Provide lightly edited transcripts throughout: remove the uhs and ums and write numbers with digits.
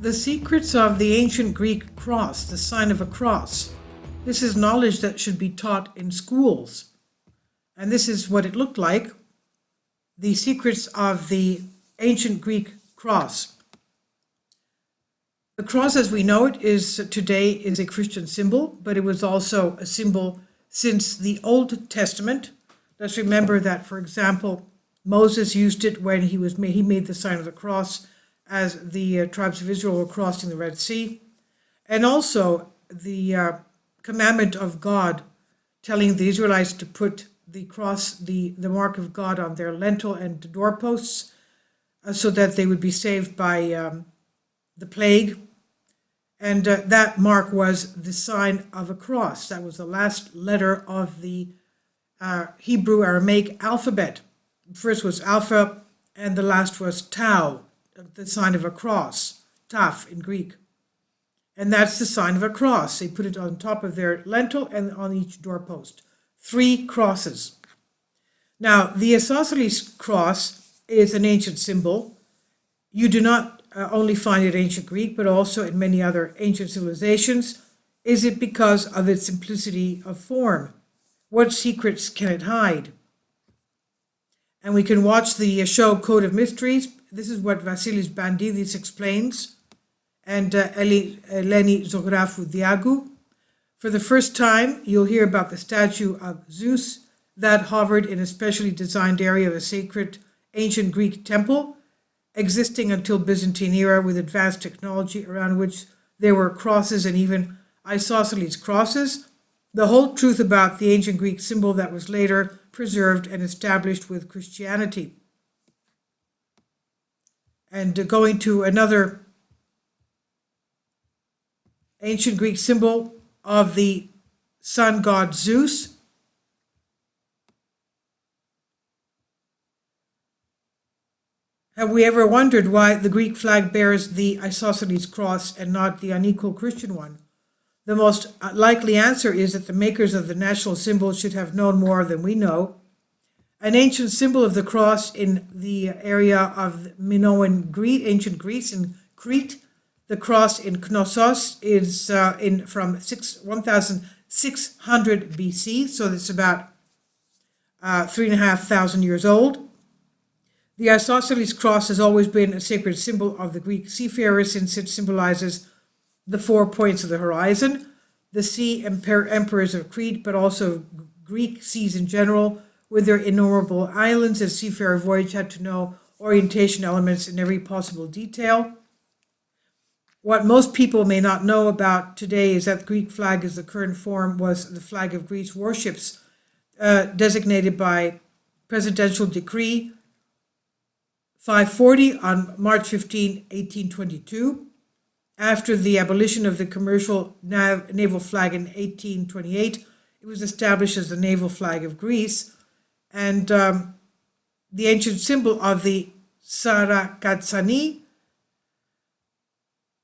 The secrets of the ancient Greek cross, the sign of a cross. This is knowledge that should be taught in schools. And this is what it looked like. The secrets of the ancient Greek cross. The cross as we know it today is a Christian symbol, but it was also a symbol since the Old Testament. Let's remember that, for example, Moses used it when he made the sign of the cross as the tribes of Israel were crossing the Red Sea. And also the commandment of God telling the Israelites to put the cross, the mark of God on their lintel and doorposts so that they would be saved by the plague. And that mark was the sign of a cross. That was the last letter of the Hebrew Aramaic alphabet. First was Alpha and the last was Tau, the sign of a cross, Taf in Greek. And that's the sign of a cross. They put it on top of their lintel and on each doorpost. 3 crosses. Now, the isosceles cross is an ancient symbol. You do not only find it in ancient Greek, but also in many other ancient civilizations. Is it because of its simplicity of form? What secrets can it hide? And we can watch the show Code of Mysteries. This is what Vasilis Bandidis explains, and Eleni Zographou Diagu. For the first time, you'll hear about the statue of Zeus that hovered in a specially designed area of a sacred ancient Greek temple, existing until Byzantine era with advanced technology around which there were crosses and even isosceles crosses. The whole truth about the ancient Greek symbol that was later preserved and established with Christianity. And going to another ancient Greek symbol of the sun god Zeus. Have we ever wondered why the Greek flag bears the isosceles cross and not the unequal Christian one? The most likely answer is that the makers of the national symbol should have known more than we know. An ancient symbol of the cross in the area of Minoan ancient Greece in Crete. The cross in Knossos is from 1600 BC, so it's about 3,500 years old. The isosceles cross has always been a sacred symbol of the Greek seafarers since it symbolizes the 4 points of the horizon, the sea emperors of Crete, but also Greek seas in general, with their innumerable islands. A seafarer voyage had to know orientation elements in every possible detail. What most people may not know about today is that the Greek flag as the current form was the flag of Greece warships, designated by presidential decree 540 on March 15, 1822. After the abolition of the commercial naval flag in 1828, it was established as the naval flag of Greece. And the ancient symbol of the Sarakatsani,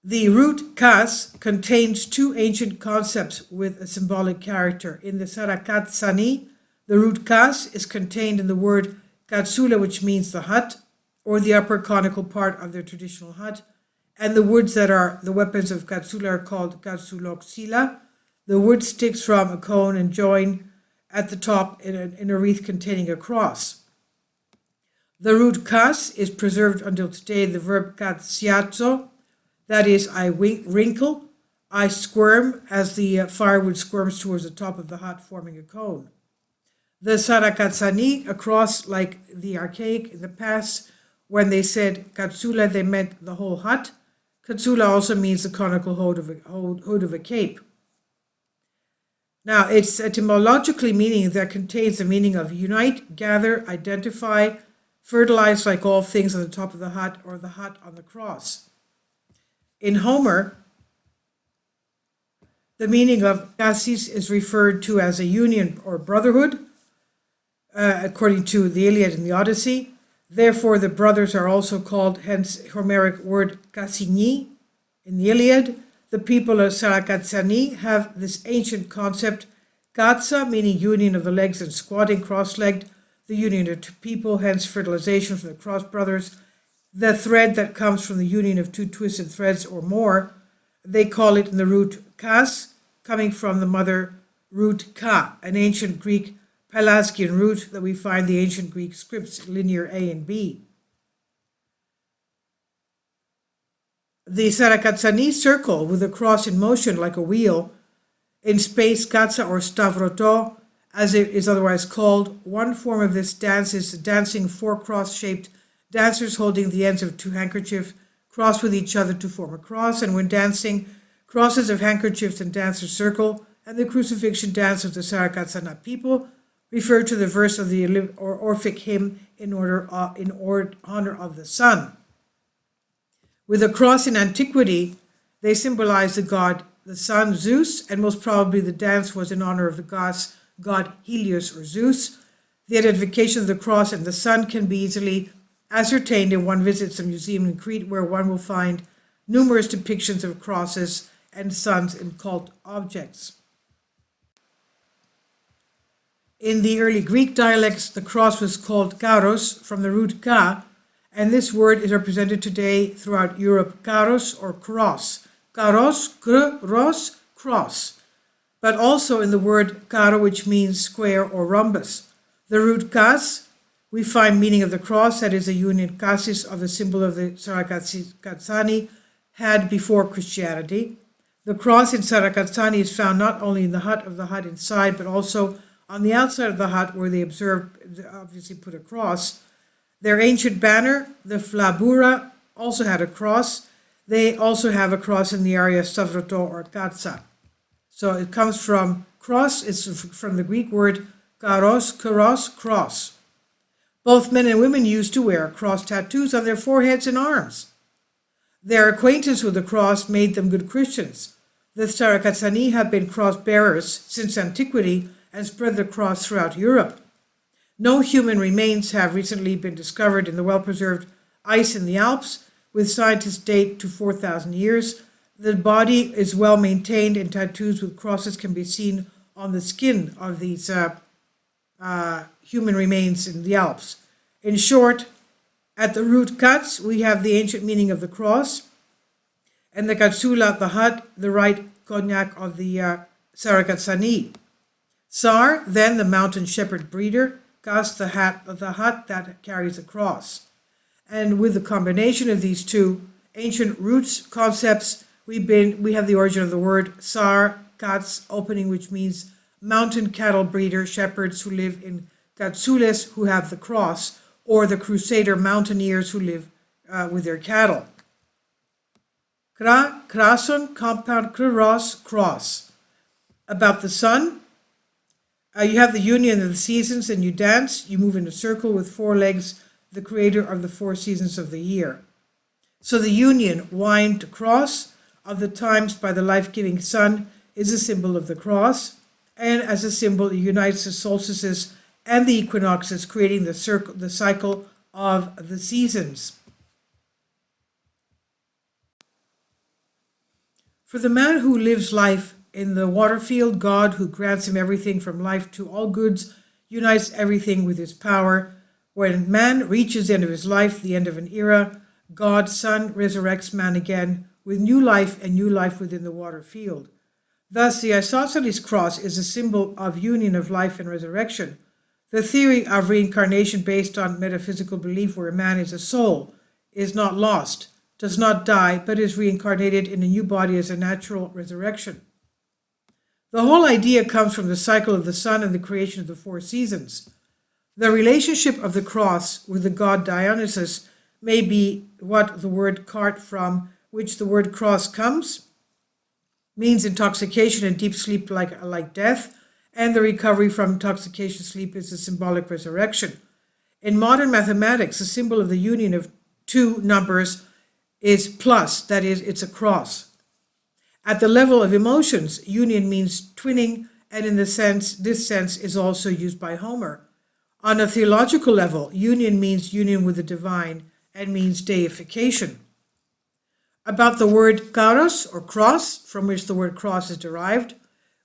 the root kas contains 2 ancient concepts with a symbolic character. In the Sarakatsani, the root kas is contained in the word katsula, which means the hut, or the upper conical part of their traditional hut. And the woods that are the weapons of katsula are called katsuloxila. The wood sticks from a cone and join at the top in a wreath containing a cross. The root kas is preserved until today. The verb katsiazo, that is, I wrinkle, I squirm as the firewood squirms towards the top of the hut, forming a cone. The sarakatsani, a cross like the archaic in the past, when they said katsula, they meant the whole hut. Katsula also means the conical hood of a cape. Now, it's etymologically meaning that contains the meaning of unite, gather, identify, fertilize like all things on the top of the hut or the hut on the cross. In Homer, the meaning of kassis is referred to as a union or brotherhood, according to the Iliad and the Odyssey. Therefore, the brothers are also called, hence Homeric word kassigni in the Iliad. The people of Sarakatsani have this ancient concept, katsa, meaning union of the legs, and squatting cross-legged, the union of 2 people, hence fertilization from the cross brothers. the thread that comes from the union of two twisted threads or more. They call it in the root kas, coming from the mother root ka, an ancient Greek Pelasgian root that we find the ancient Greek scripts linear A and B. The Sarakatsani circle with a cross in motion like a wheel, in space katsa or stavroto, as it is otherwise called. One form of this dance is dancing four cross-shaped dancers holding the ends of two handkerchiefs crossed with each other to form a cross, and when dancing, crosses of handkerchiefs and dancers circle, and the crucifixion dance of the Sarakatsana people refer to the verse of the Orphic hymn in honor of the sun. With a cross in antiquity, they symbolize the god, the sun, Zeus, and most probably the dance was in honor of the god Helios or Zeus. The identification of the cross and the sun can be easily ascertained if one visits a museum in Crete, where one will find numerous depictions of crosses and suns in cult objects. In the early Greek dialects, the cross was called karos from the root ka, and this word is represented today throughout Europe, karos or cross. Karos, kros, cross. But also in the word karo, which means square or rhombus. The root kas, we find meaning of the cross, that is a union kasis of the symbol of the Sarakatsani had before Christianity. The cross in Sarakatsani is found not only in the hut inside, but also on the outside of the hut where they obviously put a cross. Their ancient banner, the flabura, also had a cross. They also have a cross in the area stavroto or katsa. So it comes from cross, it's from the Greek word karos, cross. Both men and women used to wear cross tattoos on their foreheads and arms. Their acquaintance with the cross made them good Christians. The Sarakatsani have been cross bearers since antiquity and spread the cross throughout Europe. No human remains have recently been discovered in the well-preserved ice in the Alps, with scientists date to 4,000 years. The body is well maintained, and tattoos with crosses can be seen on the skin of these human remains in the Alps. In short, at the root kats, we have the ancient meaning of the cross, and the katsula, the hut, the right cognac of the Sarakatsani. Sar, then the mountain shepherd breeder, Kas, the hut that carries a cross. And with the combination of these two ancient roots concepts, we have the origin of the word Sar, Kats, opening, which means mountain cattle breeder, shepherds who live in Katsules who have the cross, or the crusader mountaineers who live with their cattle. Kra, krason, compound, kros, cross. About the sun, you have the union of the seasons, and you dance, you move in a circle with four legs, the creator of the four seasons of the year. So the union, wind to cross, of the times by the life-giving sun is a symbol of the cross, and as a symbol it unites the solstices and the equinoxes, creating the cycle of the seasons. For the man who lives life in the water field, God, who grants him everything from life to all goods, unites everything with his power. When man reaches the end of his life, the end of an era, God, Son, resurrects man again with new life and new life within the water field. Thus, the isosceles cross is a symbol of union of life and resurrection. The theory of reincarnation based on metaphysical belief where man is a soul, is not lost, does not die, but is reincarnated in a new body as a natural resurrection. The whole idea comes from the cycle of the sun and the creation of the four seasons. The relationship of the cross with the god Dionysus may be what the word cart, from which the word cross comes, means intoxication and deep sleep like death, and the recovery from intoxication sleep is a symbolic resurrection. In modern mathematics, the symbol of the union of two numbers is plus, that is, it's a cross. At the level of emotions, union means twinning, and in this sense is also used by Homer. On a theological level, union means union with the divine and means deification. About the word karos, or cross, from which the word cross is derived,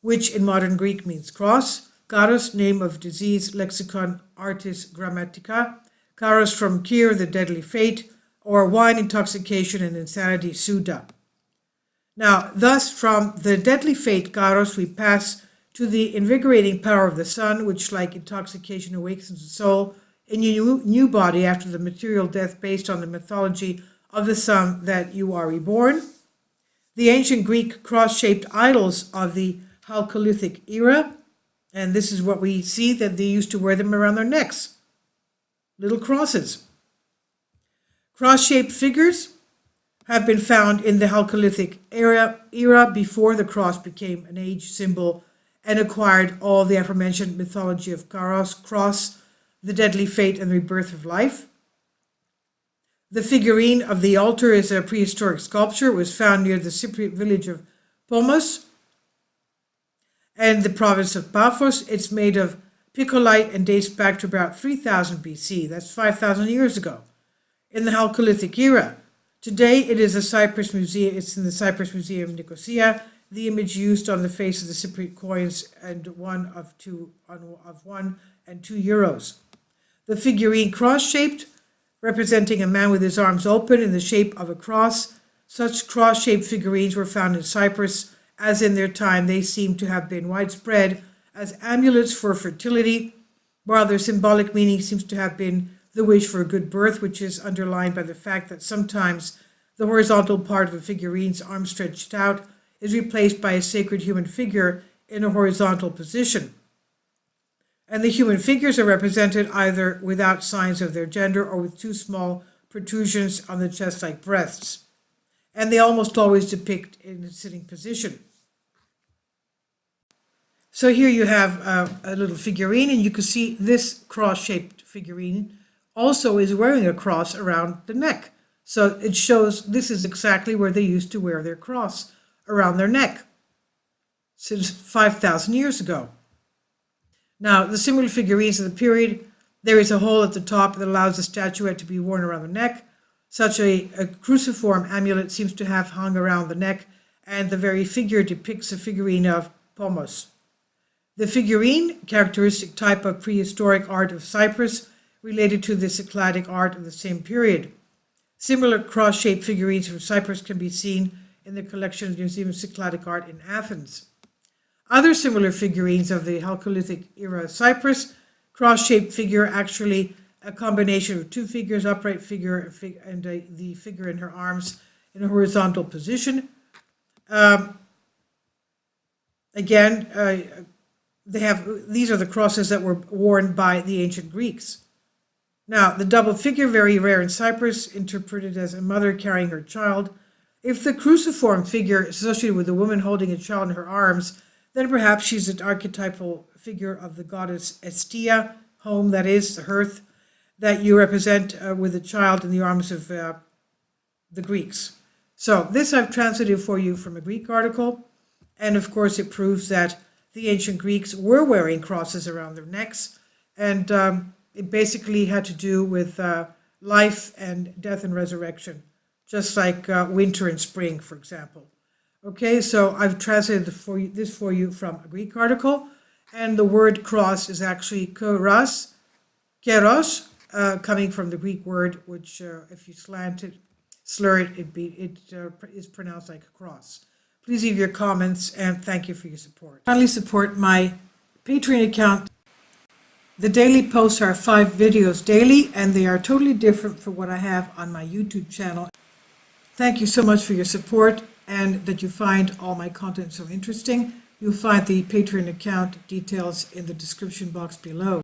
which in modern Greek means cross. Karos, name of disease, lexicon artis grammatica. Karos from Kyr, the deadly fate. or wine intoxication and insanity, Suda. Now, thus, from the deadly fate, Karos, we pass to the invigorating power of the sun, which, like intoxication, awakens the soul in your new body after the material death based on the mythology of the sun that you are reborn. The ancient Greek cross-shaped idols of the Chalcolithic era, and this is what we see, that they used to wear them around their necks, little crosses. Cross-shaped figures have been found in the Chalcolithic era before the cross became an age symbol and acquired all the aforementioned mythology of Karos, cross, the deadly fate, and the rebirth of life. The figurine of the altar is a prehistoric sculpture. It was found near the Cypriot village of Pomos and the province of Paphos. It's made of picolite and dates back to about 3000 BC. That's 5,000 years ago, in the Chalcolithic era. Today, it is a Cyprus museum. It's in the Cyprus Museum of Nicosia. The image used on the face of the Cypriot coins and one of 1 and 2 euros. The figurine cross-shaped, representing a man with his arms open in the shape of a cross. Such cross-shaped figurines were found in Cyprus, as in their time they seem to have been widespread as amulets for fertility, while their symbolic meaning seems to have been the wish for a good birth, which is underlined by the fact that sometimes the horizontal part of a figurine's arm stretched out is replaced by a sacred human figure in a horizontal position. And the human figures are represented either without signs of their gender or with two small protrusions on the chest like breasts. And they almost always depict in a sitting position. So here you have a little figurine, and you can see this cross-shaped figurine also is wearing a cross around the neck. So it shows this is exactly where they used to wear their cross, around their neck, since 5,000 years ago. Now, the similar figurines of the period, there is a hole at the top that allows the statuette to be worn around the neck. Such a cruciform amulet seems to have hung around the neck, and the very figure depicts a figurine of Pomos. The figurine, characteristic type of prehistoric art of Cyprus, related to the Cycladic art of the same period. Similar cross-shaped figurines from Cyprus can be seen in the collection of the Museum of Cycladic Art in Athens. Other similar figurines of the Chalcolithic era of Cyprus, cross-shaped figure, actually a combination of two figures, upright figure and the figure in her arms in a horizontal position. These are the crosses that were worn by the ancient Greeks. Now, the double figure, very rare in Cyprus, interpreted as a mother carrying her child. If the cruciform figure is associated with a woman holding a child in her arms, then perhaps she's an archetypal figure of the goddess Estia, home, that is, the hearth, that you represent with a child in the arms of the Greeks. So this I've translated for you from a Greek article, and of course it proves that the ancient Greeks were wearing crosses around their necks, and it basically had to do with life and death and resurrection, just like winter and spring, for example. Okay, so I've translated this for you from a Greek article, and the word cross is actually keros, coming from the Greek word, which if you slur it, it is pronounced like a cross. Please leave your comments, and thank you for your support. Kindly support my Patreon account. The daily posts are 5 videos daily, and they are totally different from what I have on my YouTube channel. Thank you so much for your support, and that you find all my content so interesting. You'll find the Patreon account details in the description box below.